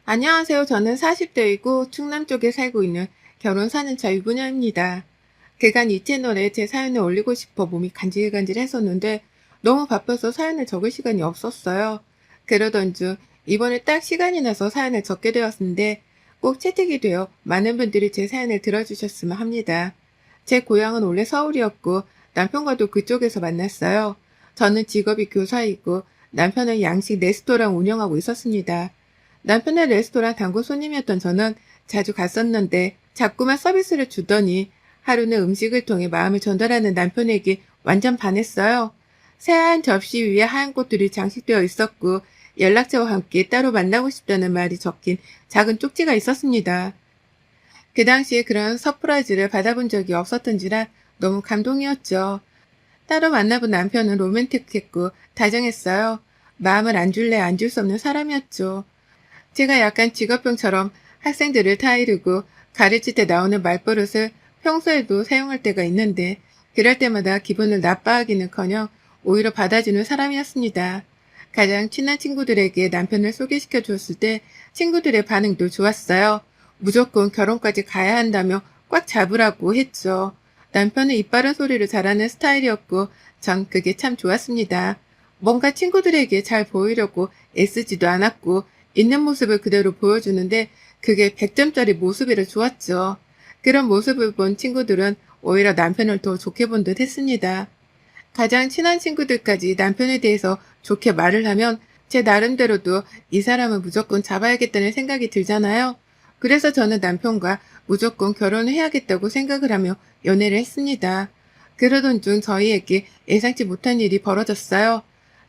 안녕하세요. 저는 40대이고 충남 쪽에 살고 있는 결혼 4년차 유부녀입니다. 그간 이 채널에 제 사연을 올리고 싶어 몸이 간질간질했었는데 너무 바빠서 사연을 적을 시간이 없었어요. 그러던 중 이번에 딱 시간이 나서 사연을 적게 되었는데 꼭 채택이 되어 많은 분들이 제 사연을 들어주셨으면 합니다. 제 고향은 원래 서울이었고 남편과도 그쪽에서 만났어요. 저는 직업이 교사이고 남편은 양식 레스토랑 운영하고 있었습니다. 남편의 레스토랑 단골 손님이었던 저는 자주 갔었는데 자꾸만 서비스를 주더니 하루는 음식을 통해 마음을 전달하는 남편에게 완전 반했어요. 새하얀 접시 위에 하얀 꽃들이 장식되어 있었고 연락처와 함께 따로 만나고 싶다는 말이 적힌 작은 쪽지가 있었습니다. 그 당시에 그런 서프라이즈를 받아본 적이 없었던지라 너무 감동이었죠. 따로 만나본 남편은 로맨틱했고 다정했어요. 마음을 안 줄래 안 줄 수 없는 사람이었죠. 제가 약간 직업병처럼 학생들을 타이르고 가르칠 때 나오는 말버릇을 평소에도 사용할 때가 있는데 그럴 때마다 기분을 나빠하기는커녕 오히려 받아주는 사람이었습니다. 가장 친한 친구들에게 남편을 소개시켜 줬을 때 친구들의 반응도 좋았어요. 무조건 결혼까지 가야 한다며 꽉 잡으라고 했죠. 남편은 입 바른 소리를 잘하는 스타일이었고 전 그게 참 좋았습니다. 뭔가 친구들에게 잘 보이려고 애쓰지도 않았고 있는 모습을 그대로 보여주는데 그게 100점짜리 모습이라 좋았죠. 그런 모습을 본 친구들은 오히려 남편을 더 좋게 본 듯 했습니다. 가장 친한 친구들까지 남편에 대해서 좋게 말을 하면 제 나름대로도 이 사람을 무조건 잡아야겠다는 생각이 들잖아요. 그래서 저는 남편과 무조건 결혼을 해야겠다고 생각을 하며 연애를 했습니다. 그러던 중 저희에게 예상치 못한 일이 벌어졌어요.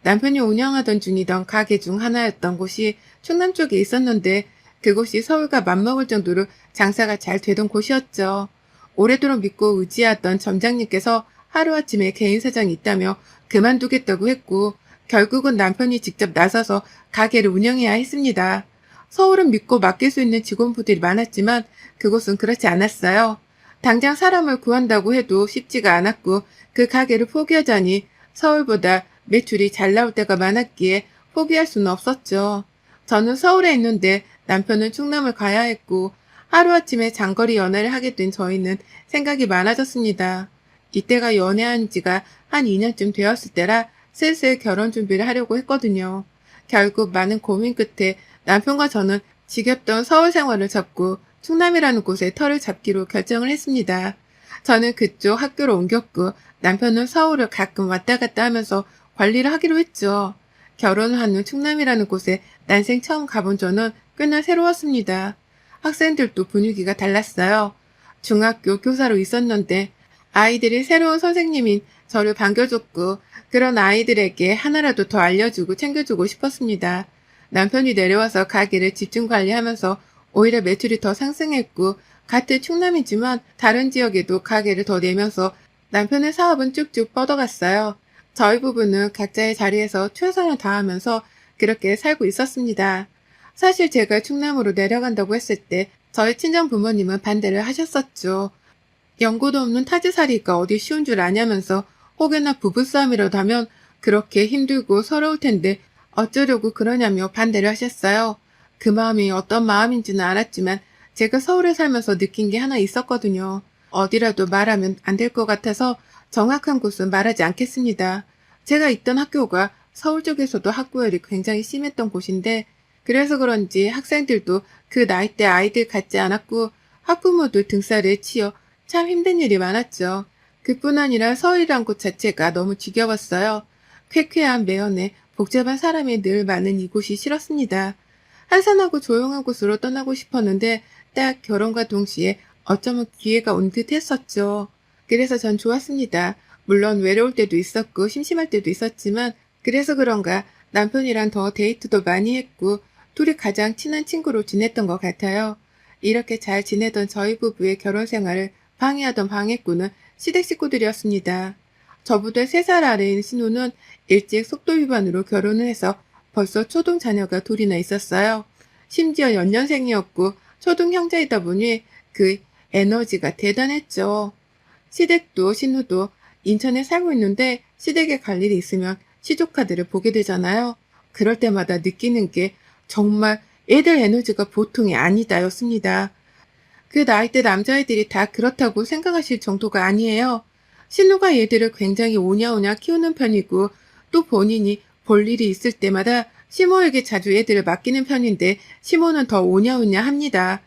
남편이 운영하던 중이던 가게 중 하나였던 곳이 충남 쪽에 있었는데 그곳이 서울과 맞먹을 정도로 장사가 잘 되던 곳이었죠. 오래도록 믿고 의지하던 점장님께서 하루아침에 개인 사정이 있다며 그만두겠다고 했고 결국은 남편이 직접 나서서 가게를 운영해야 했습니다. 서울은 믿고 맡길 수 있는 직원분들이 많았지만 그곳은 그렇지 않았어요. 당장 사람을 구한다고 해도 쉽지가 않았고 그 가게를 포기하자니 서울보다 매출이 잘 나올 때가 많았기에 포기할 수는 없었죠. 저는 서울에 있는데 남편은 충남을 가야 했고 하루아침에 장거리 연애를 하게 된 저희는 생각이 많아졌습니다. 이때가 연애한 지가 한 2년쯤 되었을 때라 슬슬 결혼 준비를 하려고 했거든요. 결국 많은 고민 끝에 남편과 저는 지겹던 서울 생활을 접고 충남이라는 곳에 터를 잡기로 결정을 했습니다. 저는 그쪽 학교로 옮겼고 남편은 서울을 가끔 왔다 갔다 하면서 관리를 하기로 했죠. 결혼한 후 충남이라는 곳에 난생 처음 가본 저는 꽤나 새로웠습니다. 학생들도 분위기가 달랐어요. 중학교 교사로 있었는데 아이들이 새로운 선생님인 저를 반겨줬고 그런 아이들에게 하나라도 더 알려주고 챙겨주고 싶었습니다. 남편이 내려와서 가게를 집중 관리하면서 오히려 매출이 더 상승했고 같은 충남이지만 다른 지역에도 가게를 더 내면서 남편의 사업은 쭉쭉 뻗어갔어요. 저희 부부는 각자의 자리에서 최선을 다하면서 그렇게 살고 있었습니다. 사실 제가 충남으로 내려간다고 했을 때 저희 친정 부모님은 반대를 하셨었죠. 연고도 없는 타지살이가 어디 쉬운 줄 아냐면서 혹여나 부부싸움이라도 하면 그렇게 힘들고 서러울 텐데 어쩌려고 그러냐며 반대를 하셨어요. 그 마음이 어떤 마음인지는 알았지만 제가 서울에 살면서 느낀 게 하나 있었거든요. 어디라도 말하면 안 될 것 같아서 정확한 곳은 말하지 않겠습니다. 제가 있던 학교가 서울 쪽에서도 학구열이 굉장히 심했던 곳인데 그래서 그런지 학생들도 그 나이대 아이들 같지 않았고 학부모도 등살에 치여 참 힘든 일이 많았죠. 그뿐 아니라 서울이란 곳 자체가 너무 지겨웠어요. 쾌쾌한 매연에 복잡한 사람이 늘 많은 이곳이 싫었습니다. 한산하고 조용한 곳으로 떠나고 싶었는데 딱 결혼과 동시에 어쩌면 기회가 온 듯 했었죠. 그래서 전 좋았습니다. 물론 외로울 때도 있었고 심심할 때도 있었지만 그래서 그런가 남편이랑 더 데이트도 많이 했고 둘이 가장 친한 친구로 지냈던 것 같아요. 이렇게 잘 지내던 저희 부부의 결혼 생활을 방해하던 방해꾼은 시댁 식구들이었습니다. 저보다 3살 아래인 신우는 일찍 속도 위반으로 결혼을 해서 벌써 초등 자녀가 둘이나 있었어요. 심지어 연년생이었고 초등 형제이다 보니 그 에너지가 대단했죠. 시댁도 신우도 인천에 살고 있는데 시댁에 갈 일이 있으면 시조카드를 보게 되잖아요. 그럴 때마다 느끼는 게 정말 애들 에너지가 보통이 아니다였습니다. 그 나이대 남자애들이 다 그렇다고 생각하실 정도가 아니에요. 신우가 얘들을 굉장히 오냐오냐 키우는 편이고 또 본인이 볼 일이 있을 때마다 시모에게 자주 애들을 맡기는 편인데 시모는 더 오냐오냐 합니다.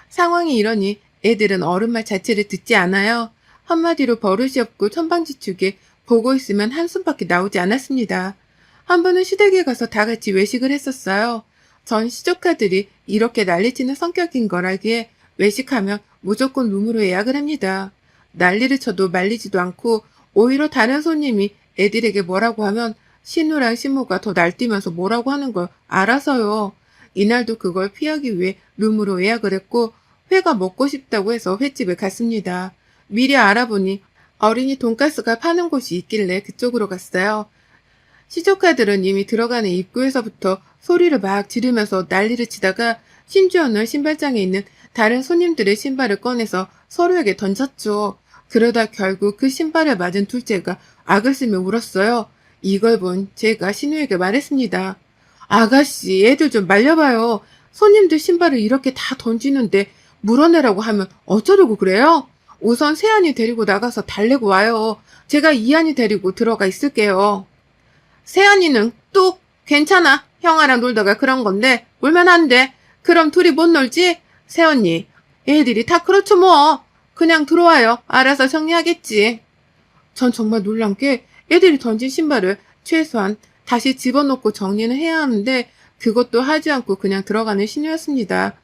상황이 이러니 애들은 어른 말 자체를 듣지 않아요. 한마디로 버릇이 없고 천방지축에 보고 있으면 한숨밖에 나오지 않았습니다. 한 번은 시댁에 가서 다 같이 외식을 했었어요. 전 시조카들이 이렇게 난리치는 성격인 걸 알기에 외식하면 무조건 룸으로 예약을 합니다. 난리를 쳐도 말리지도 않고 오히려 다른 손님이 애들에게 뭐라고 하면 신우랑 신모가 더 날뛰면서 뭐라고 하는 걸 알아서요. 이날도 그걸 피하기 위해 룸으로 예약을 했고 회가 먹고 싶다고 해서 횟집에 갔습니다. 미리 알아보니 어린이 돈가스가 파는 곳이 있길래 그쪽으로 갔어요. 시조카들은 이미 들어가는 입구에서부터 소리를 막 지르면서 난리를 치다가 심지어는 신발장에 있는 다른 손님들의 신발을 꺼내서 서로에게 던졌죠. 그러다 결국 그 신발을 맞은 둘째가 악을 쓰며 울었어요. 이걸 본 제가 신우에게 말했습니다. 아가씨, 애들 좀 말려봐요. 손님들 신발을 이렇게 다 던지는데 물어내라고 하면 어쩌려고 그래요? 우선 세안이 데리고 나가서 달래고 와요. 제가 이안이 데리고 들어가 있을게요. 세안이는 뚝 괜찮아. 형아랑 놀다가 그런 건데 울면 안 돼. 그럼 둘이 못 놀지? 세언니, 애들이 다 그렇죠 뭐. 그냥 들어와요. 알아서 정리하겠지. 전 정말 놀란 게 애들이 던진 신발을 최소한 다시 집어넣고 정리는 해야 하는데 그것도 하지 않고 그냥 들어가는 신우였습니다.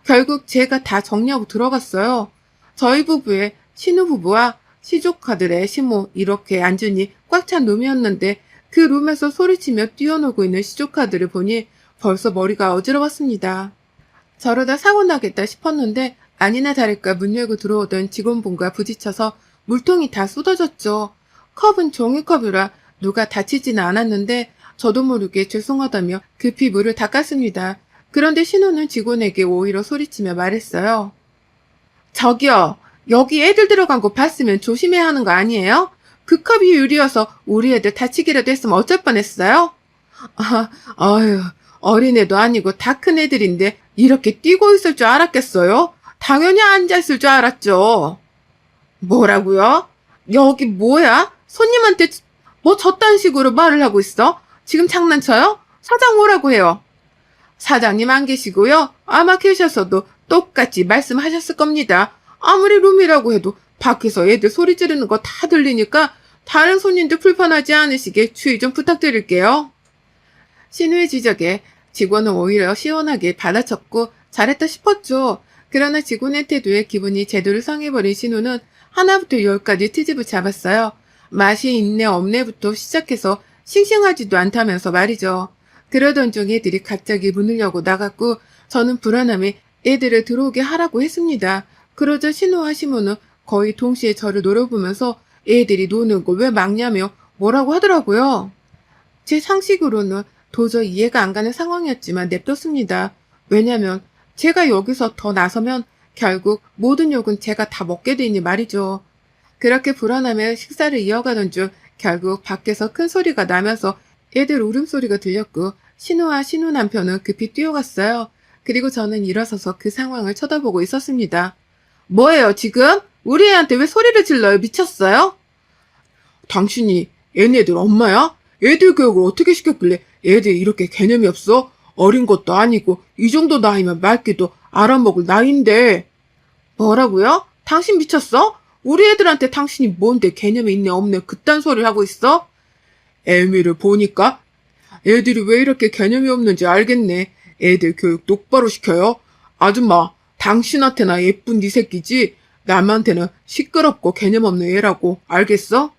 결국 제가 다 정리하고 들어갔어요. 저희 부부의 신우 부부와 시조카들의 시모 이렇게 앉으니 꽉 찬 룸이었는데 그 룸에서 소리치며 뛰어놀고 있는 시조카들을 보니 벌써 머리가 어지러웠습니다. 저러다 사고 나겠다 싶었는데 아니나 다를까 문 열고 들어오던 직원분과 부딪혀서 물통이 다 쏟아졌죠. 컵은 종이컵이라 누가 다치지는 않았는데 저도 모르게 죄송하다며 급히 물을 닦았습니다. 그런데 신우는 직원에게 오히려 소리치며 말했어요. 저기요, 여기 애들 들어간 거 봤으면 조심해야 하는 거 아니에요? 그 컵이 유리여서 우리 애들 다치기라도 했으면 어쩔 뻔했어요? 아유, 어린애도 아니고 다 큰 애들인데 이렇게 뛰고 있을 줄 알았겠어요? 당연히 앉아있을 줄 알았죠. 뭐라고요? 여기 뭐야? 손님한테 뭐 저딴 식으로 말을 하고 있어? 지금 장난쳐요? 사장 오라고 해요. 사장님 안 계시고요. 아마 계셨어도 똑같이 말씀하셨을 겁니다. 아무리 룸이라고 해도 밖에서 애들 소리 지르는 거 다 들리니까 다른 손님들 불편하지 않으시게 주의 좀 부탁드릴게요. 신우의 지적에 직원은 오히려 시원하게 받아쳤고 잘했다 싶었죠. 그러나 직원의 태도에 기분이 제대로 상해버린 신우는 하나부터 열까지 트집을 잡았어요. 맛이 있네 없네부터 시작해서 싱싱하지도 않다면서 말이죠. 그러던 중 애들이 갑자기 문을 열고 나갔고 저는 불안함에 애들을 들어오게 하라고 했습니다. 그러자 신우와 시모는 거의 동시에 저를 노려보면서 애들이 노는 거 왜 막냐며 뭐라고 하더라고요. 제 상식으로는 도저히 이해가 안 가는 상황이었지만 냅뒀습니다. 왜냐면 제가 여기서 더 나서면 결국 모든 욕은 제가 다 먹게 되니 말이죠. 그렇게 불안하며 식사를 이어가던 중 결국 밖에서 큰 소리가 나면서 애들 울음소리가 들렸고 신우와 신우 남편은 급히 뛰어갔어요. 그리고 저는 일어서서 그 상황을 쳐다보고 있었습니다. 뭐예요 지금? 우리 애한테 왜 소리를 질러요? 미쳤어요? 당신이 얘네들 엄마야? 애들 교육을 어떻게 시켰길래 애들이 이렇게 개념이 없어? 어린 것도 아니고 이 정도 나이면 말귀도 알아먹을 나이인데. 뭐라고요? 당신 미쳤어? 우리 애들한테 당신이 뭔데 개념이 있네 없네 그딴 소리를 하고 있어? 애미를 보니까 애들이 왜 이렇게 개념이 없는지 알겠네. 애들 교육 똑바로 시켜요. 아줌마, 당신한테나 예쁜 네 새끼지 남한테는 시끄럽고 개념 없는 애라고 알겠어?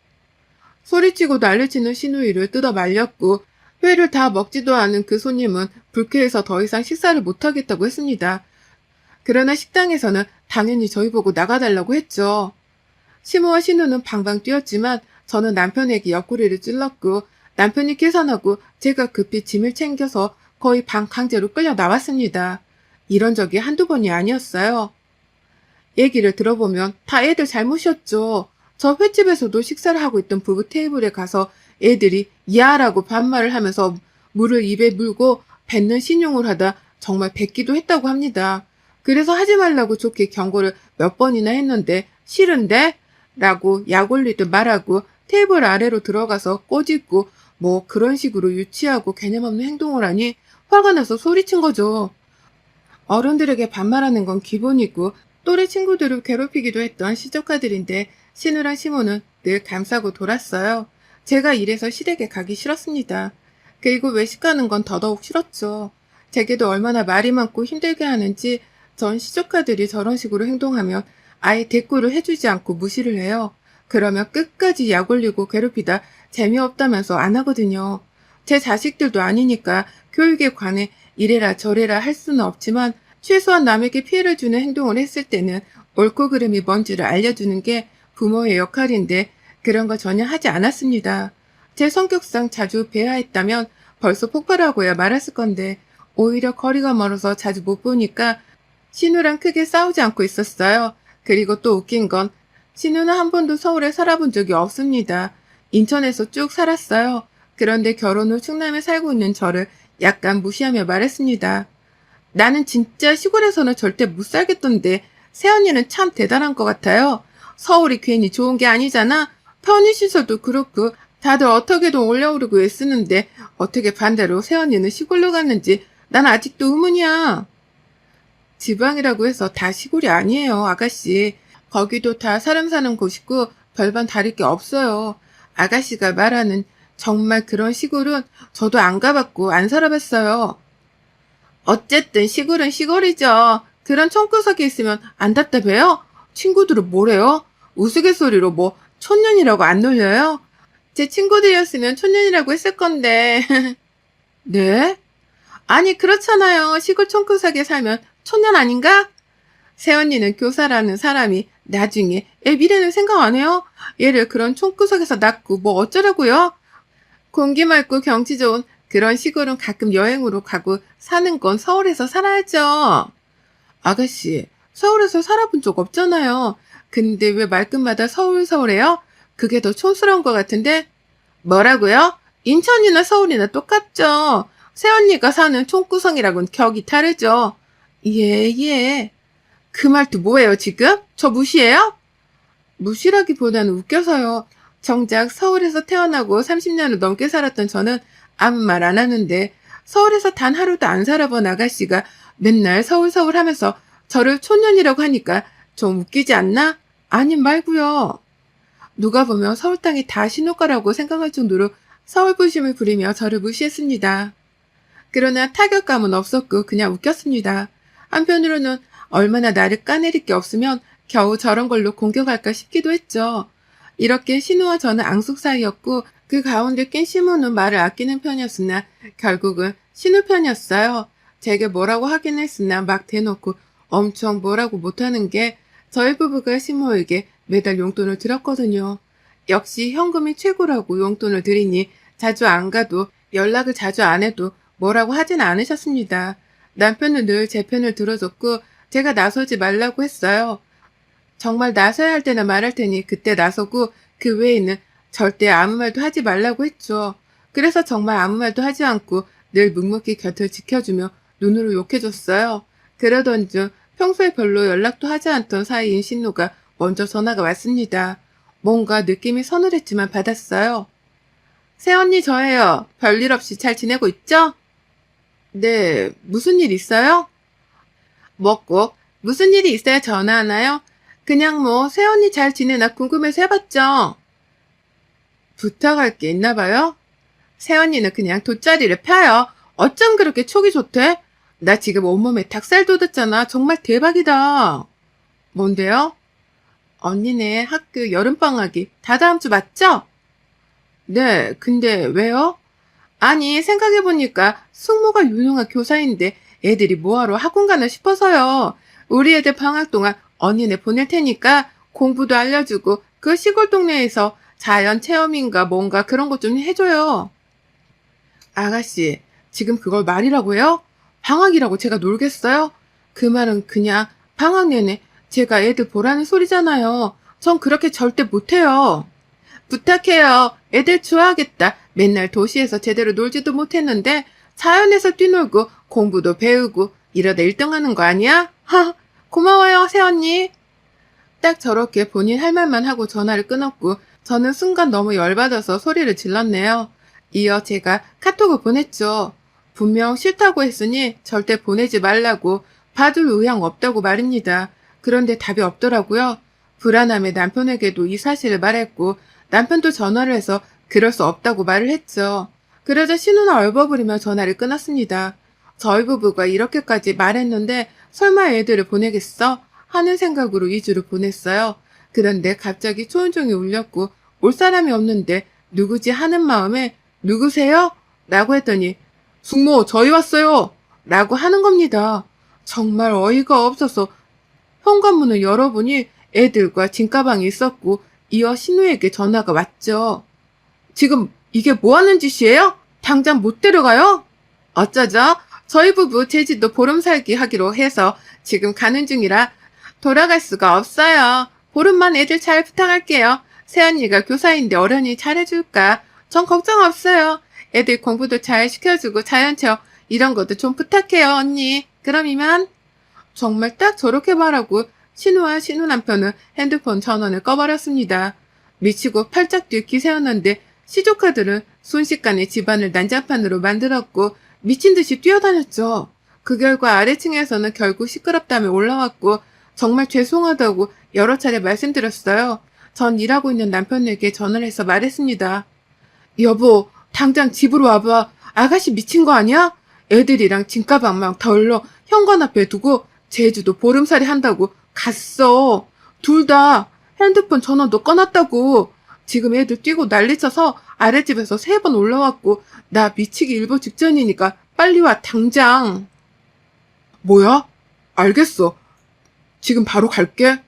소리치고 난리치는 신우이를 뜯어 말렸고 회를 다 먹지도 않은 그 손님은 불쾌해서 더 이상 식사를 못하겠다고 했습니다. 그러나 식당에서는 당연히 저희 보고 나가달라고 했죠. 시모와 신우는 방방 뛰었지만 저는 남편에게 옆구리를 찔렀고 남편이 계산하고 제가 급히 짐을 챙겨서 거의 방 강제로 끌려 나왔습니다. 이런 적이 한두 번이 아니었어요. 얘기를 들어보면 다 애들 잘못이었죠. 저 횟집에서도 식사를 하고 있던 부부 테이블에 가서 애들이 야라고 반말을 하면서 물을 입에 물고 뱉는 신용을 하다 정말 뱉기도 했다고 합니다. 그래서 하지 말라고 좋게 경고를 몇 번이나 했는데 싫은데? 라고 약 올리듯 말하고 테이블 아래로 들어가서 꼬집고 뭐 그런 식으로 유치하고 개념 없는 행동을 하니 화가 나서 소리친 거죠. 어른들에게 반말하는 건 기본이고 또래 친구들을 괴롭히기도 했던 시조카들인데 신우랑 시모는 늘 감싸고 돌았어요. 제가 이래서 시댁에 가기 싫었습니다. 그리고 외식하는 건 더더욱 싫었죠. 제게도 얼마나 말이 많고 힘들게 하는지 전 시조카들이 저런 식으로 행동하면 아예 대꾸를 해주지 않고 무시를 해요. 그러면 끝까지 약 올리고 괴롭히다 재미없다면서 안 하거든요. 제 자식들도 아니니까 교육에 관해 이래라 저래라 할 수는 없지만 최소한 남에게 피해를 주는 행동을 했을 때는 옳고 그름이 뭔지를 알려주는 게 부모의 역할인데 그런 거 전혀 하지 않았습니다. 제 성격상 자주 배회했다면 벌써 폭발하고야 말았을 건데 오히려 거리가 멀어서 자주 못 보니까 신우랑 크게 싸우지 않고 있었어요. 그리고 또 웃긴 건 신우는 한 번도 서울에 살아본 적이 없습니다. 인천에서 쭉 살았어요. 그런데 결혼 후 충남에 살고 있는 저를 약간 무시하며 말했습니다. 나는 진짜 시골에서는 절대 못 살겠던데 새언니는 참 대단한 것 같아요. 서울이 괜히 좋은 게 아니잖아. 편의시설도 그렇고 다들 어떻게든 올려오르고 애쓰는데 어떻게 반대로 새언니는 시골로 갔는지 난 아직도 의문이야. 지방이라고 해서 다 시골이 아니에요, 아가씨. 거기도 다 사람 사는 곳이고 별반 다를 게 없어요. 아가씨가 말하는 정말 그런 시골은 저도 안 가봤고 안 살아봤어요. 어쨌든 시골은 시골이죠. 그런 총구석에 있으면 안 답답해요? 친구들은 뭐래요? 우스갯소리로 뭐 촌년이라고 안 놀려요? 제 친구들이었으면 촌년이라고 했을 건데. 네? 아니 그렇잖아요. 시골 총구석에 살면 촌년 아닌가? 새언니는 교사라는 사람이 나중에 애 미래는 생각 안 해요? 얘를 그런 총구석에서 낳고 뭐 어쩌라고요? 공기 맑고 경치 좋은 그런 시골은 가끔 여행으로 가고 사는 건 서울에서 살아야죠. 아가씨, 서울에서 살아본 적 없잖아요. 근데 왜 말끝마다 서울해요? 그게 더 촌스러운 것 같은데? 뭐라고요? 인천이나 서울이나 똑같죠. 새언니가 사는 총구성이라고는 격이 다르죠. 예. 그 말도 뭐예요, 지금? 저 무시해요? 무시라기보다는 웃겨서요. 정작 서울에서 태어나고 30년을 넘게 살았던 저는 아무 말 안 하는데 서울에서 단 하루도 안 살아본 아가씨가 맨날 서울 하면서 저를 촌년이라고 하니까 좀 웃기지 않나? 아님 말고요. 누가 보면 서울 땅이 다 신호가라고 생각할 정도로 서울 부심을 부리며 저를 무시했습니다. 그러나 타격감은 없었고 그냥 웃겼습니다. 한편으로는 얼마나 나를 까내릴 게 없으면 겨우 저런 걸로 공격할까 싶기도 했죠. 이렇게 신우와 저는 앙숙 사이였고 그 가운데 낀 시모는 말을 아끼는 편이었으나 결국은 신우 편이었어요. 제게 뭐라고 하긴 했으나 막 대놓고 엄청 뭐라고 못하는 게 저희 부부가 시모에게 매달 용돈을 드렸거든요. 역시 현금이 최고라고 용돈을 드리니 자주 안 가도 연락을 자주 안 해도 뭐라고 하진 않으셨습니다. 남편은 늘 제 편을 들어줬고 제가 나서지 말라고 했어요. 정말 나서야 할 때나 말할 테니 그때 나서고 그 외에는 절대 아무 말도 하지 말라고 했죠. 그래서 정말 아무 말도 하지 않고 늘 묵묵히 곁을 지켜주며 눈으로 욕해줬어요. 그러던 중 평소에 별로 연락도 하지 않던 사이인 신우가 먼저 전화가 왔습니다. 뭔가 느낌이 서늘했지만 받았어요. 새언니 저예요. 별일 없이 잘 지내고 있죠? 네, 무슨 일 있어요? 먹고 무슨 일이 있어야 전화하나요? 그냥 뭐 새언니 잘 지내나 궁금해서 해봤죠. 부탁할 게 있나 봐요? 새언니는 그냥 돗자리를 펴요. 어쩜 그렇게 촉이 좋대? 나 지금 온몸에 닭살 돋았잖아. 정말 대박이다. 뭔데요? 언니네 학교 여름방학이 다 다음 주 맞죠? 네, 근데 왜요? 아니, 생각해보니까 숙모가 유능한 교사인데 애들이 뭐하러 학원 가나 싶어서요. 우리 애들 방학 동안 언니네 보낼 테니까 공부도 알려주고 그 시골 동네에서 자연 체험인가 뭔가 그런 것 좀 해줘요. 아가씨, 지금 그걸 말이라고 해요? 방학이라고 제가 놀겠어요? 그 말은 그냥 방학 내내 제가 애들 보라는 소리잖아요. 전 그렇게 절대 못해요. 부탁해요. 애들 좋아하겠다. 맨날 도시에서 제대로 놀지도 못했는데 자연에서 뛰놀고 공부도 배우고 이러다 1등 하는 거 아니야? 하, 고마워요, 새언니. 딱 저렇게 본인 할 말만 하고 전화를 끊었고 저는 순간 너무 열받아서 소리를 질렀네요. 이어 제가 카톡을 보냈죠. 분명 싫다고 했으니 절대 보내지 말라고 봐줄 의향 없다고 말입니다. 그런데 답이 없더라고요. 불안함에 남편에게도 이 사실을 말했고 남편도 전화를 해서 그럴 수 없다고 말을 했죠. 그러자 신우는 얼버무리며 전화를 끊었습니다. 저희 부부가 이렇게까지 말했는데 설마 애들을 보내겠어? 하는 생각으로 2주를 보냈어요. 그런데 갑자기 초인종이 울렸고 올 사람이 없는데 누구지 하는 마음에 누구세요? 라고 했더니 숙모 저희 왔어요! 라고 하는 겁니다. 정말 어이가 없어서 현관문을 열어보니 애들과 짐가방이 있었고 이어 신우에게 전화가 왔죠. 지금 이게 뭐 하는 짓이에요? 당장 못 데려가요? 어쩌죠? 저희 부부 제주도 보름살기 하기로 해서 지금 가는 중이라 돌아갈 수가 없어요. 보름만 애들 잘 부탁할게요. 새언니가 교사인데 어련히 잘해줄까? 전 걱정 없어요. 애들 공부도 잘 시켜주고 자연체험 이런 것도 좀 부탁해요, 언니. 그럼 이만. 정말 딱 저렇게 말하고 신우와 신우 남편은 핸드폰 전원을 꺼버렸습니다. 미치고 팔짝 뛸 기세였는데 시조카들은 순식간에 집안을 난장판으로 만들었고 미친 듯이 뛰어다녔죠. 그 결과 아래층에서는 결국 시끄럽다며 올라왔고 정말 죄송하다고 여러 차례 말씀드렸어요. 전 일하고 있는 남편에게 전화를 해서 말했습니다. 여보, 당장 집으로 와봐. 아가씨 미친 거 아니야? 애들이랑 짐가방만 덜러 현관 앞에 두고 제주도 보름살이 한다고 갔어. 둘 다 핸드폰 전원도 꺼놨다고. 지금 애들 뛰고 난리쳐서 아랫집에서 3번 올라왔고 나 미치기 일보 직전이니까 빨리 와 당장. 뭐야? 알겠어. 지금 바로 갈게.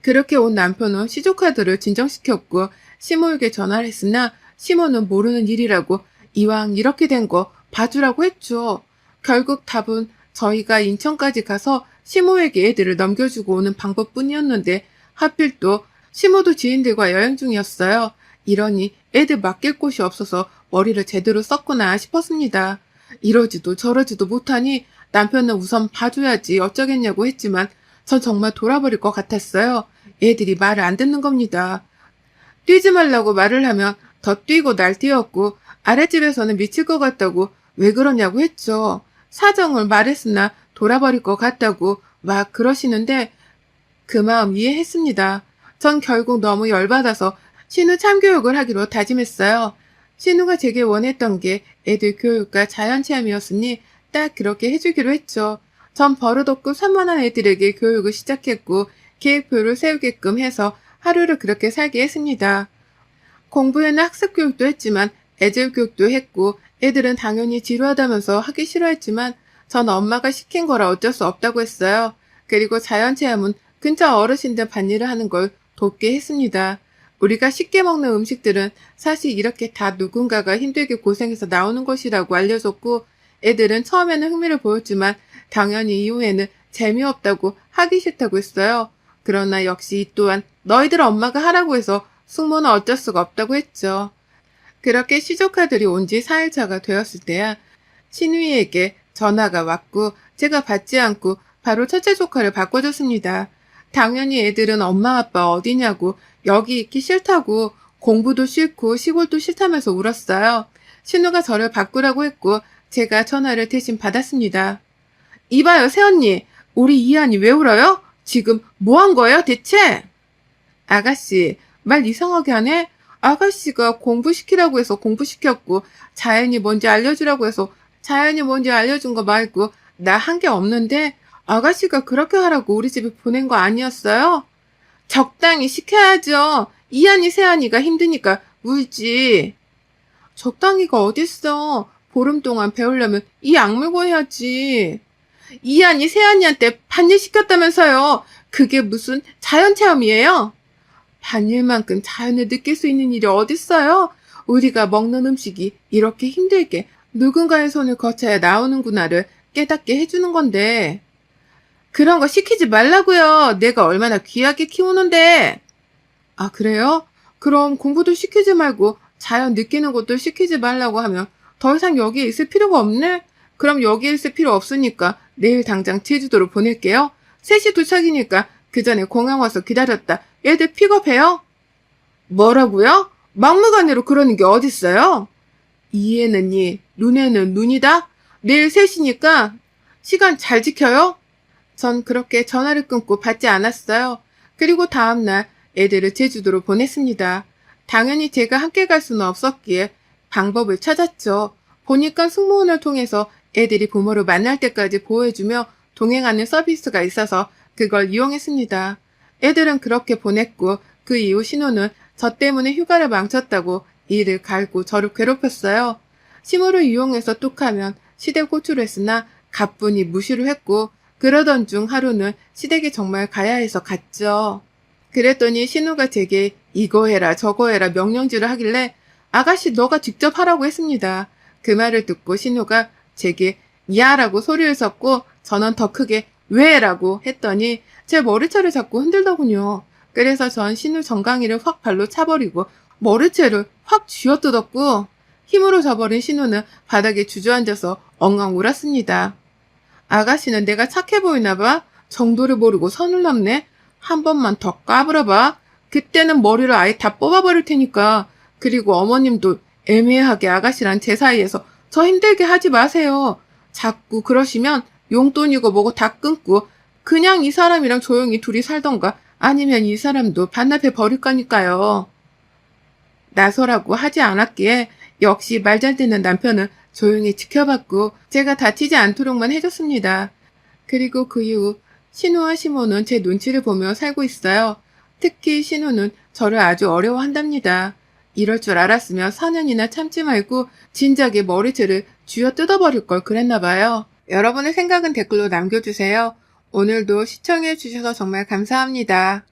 그렇게 온 남편은 시조카들을 진정시켰고 시모에게 전화를 했으나 시모는 모르는 일이라고 이왕 이렇게 된 거 봐주라고 했죠. 결국 답은 저희가 인천까지 가서 시모에게 애들을 넘겨주고 오는 방법뿐이었는데 하필 또 시모도 지인들과 여행 중이었어요. 이러니 애들 맡길 곳이 없어서 머리를 제대로 썼구나 싶었습니다. 이러지도 저러지도 못하니 남편은 우선 봐줘야지 어쩌겠냐고 했지만 전 정말 돌아버릴 것 같았어요. 애들이 말을 안 듣는 겁니다. 뛰지 말라고 말을 하면 더 뛰고 날뛰었고 아랫집에서는 미칠 것 같다고 왜 그러냐고 했죠. 사정을 말했으나 돌아버릴 것 같다고 막 그러시는데 그 마음 이해했습니다. 전 결국 너무 열받아서 신우 참교육을 하기로 다짐했어요. 신우가 제게 원했던 게 애들 교육과 자연체험이었으니 딱 그렇게 해주기로 했죠. 전 버릇없고 산만한 애들에게 교육을 시작했고 계획표를 세우게끔 해서 하루를 그렇게 살게 했습니다. 공부에는 학습교육도 했지만 애들 교육도 했고 애들은 당연히 지루하다면서 하기 싫어했지만 전 엄마가 시킨 거라 어쩔 수 없다고 했어요. 그리고 자연체험은 근처 어르신들 밭일을 하는 걸 돕게 했습니다. 우리가 쉽게 먹는 음식들은 사실 이렇게 다 누군가가 힘들게 고생해서 나오는 것이라고 알려줬고 애들은 처음에는 흥미를 보였지만 당연히 이후에는 재미없다고 하기 싫다고 했어요. 그러나 역시 이 또한 너희들 엄마가 하라고 해서 숙모는 어쩔 수가 없다고 했죠. 그렇게 시조카들이 온 지 4일차가 되었을 때야 신우이에게 전화가 왔고 제가 받지 않고 바로 첫째 조카를 바꿔줬습니다. 당연히 애들은 엄마 아빠 어디냐고 여기 있기 싫다고 공부도 싫고 시골도 싫다면서 울었어요. 신우가 저를 바꾸라고 했고 제가 전화를 대신 받았습니다. 이봐요 새언니, 우리 이한이 왜 울어요? 지금 뭐 한 거예요 대체? 아가씨, 말 이상하게 하네? 아가씨가 공부시키라고 해서 공부시켰고 자연이 뭔지 알려주라고 해서 자연이 뭔지 알려준 거 말고 나 한 게 없는데 아가씨가 그렇게 하라고 우리 집에 보낸 거 아니었어요? 적당히 시켜야죠. 이한이 새한이가 힘드니까 울지. 적당히가 어딨어. 보름 동안 배우려면 이 악물고 해야지. 이한이 새한이한테 반일 시켰다면서요. 그게 무슨 자연체험이에요? 반일만큼 자연을 느낄 수 있는 일이 어딨어요? 우리가 먹는 음식이 이렇게 힘들게 누군가의 손을 거쳐야 나오는구나를 깨닫게 해주는 건데. 그런 거 시키지 말라고요. 내가 얼마나 귀하게 키우는데. 아, 그래요? 그럼 공부도 시키지 말고 자연 느끼는 것도 시키지 말라고 하면 더 이상 여기에 있을 필요가 없네? 그럼 여기에 있을 필요 없으니까 내일 당장 제주도로 보낼게요. 3시 도착이니까 그 전에 공항 와서 기다렸다. 애들 픽업해요? 뭐라고요? 막무가내로 그러는 게 어딨어요? 이에는 이, 눈에는 눈이다? 내일 3시니까 시간 잘 지켜요? 전 그렇게 전화를 끊고 받지 않았어요. 그리고 다음날 애들을 제주도로 보냈습니다. 당연히 제가 함께 갈 수는 없었기에 방법을 찾았죠. 보니까 승무원을 통해서 애들이 부모를 만날 때까지 보호해주며 동행하는 서비스가 있어서 그걸 이용했습니다. 애들은 그렇게 보냈고 그 이후 신호는 저 때문에 휴가를 망쳤다고 이를 갈고 저를 괴롭혔어요. 심호를 이용해서 뚝하면 시댁 호출을 했으나 가뿐히 무시를 했고 그러던 중 하루는 시댁에 정말 가야 해서 갔죠. 그랬더니 신우가 제게 이거 해라 저거 해라 명령질을 하길래 아가씨 너가 직접 하라고 했습니다. 그 말을 듣고 신우가 제게 야라고 소리를 쳤고 저는 더 크게 왜라고 했더니 제 머리채를 자꾸 흔들더군요. 그래서 전 신우 정강이를 확 발로 차버리고 머리채를 확 쥐어뜯었고 힘으로 져버린 신우는 바닥에 주저앉아서 엉엉 울었습니다. 아가씨는 내가 착해 보이나 봐. 정도를 모르고 선을 넘네. 한 번만 더 까불어봐. 그때는 머리를 아예 다 뽑아버릴 테니까. 그리고 어머님도 애매하게 아가씨랑 제 사이에서 저 힘들게 하지 마세요. 자꾸 그러시면 용돈이고 뭐고 다 끊고 그냥 이 사람이랑 조용히 둘이 살던가 아니면 이 사람도 반납해 버릴 거니까요. 나서라고 하지 않았기에 역시 말 잘 듣는 남편은 조용히 지켜봤고 제가 다치지 않도록만 해줬습니다. 그리고 그 이후 신우와 시모는 제 눈치를 보며 살고 있어요. 특히 신우는 저를 아주 어려워한답니다. 이럴 줄 알았으면 4년이나 참지 말고 진작에 머리채를 쥐어 뜯어버릴 걸 그랬나 봐요. 여러분의 생각은 댓글로 남겨주세요. 오늘도 시청해주셔서 정말 감사합니다.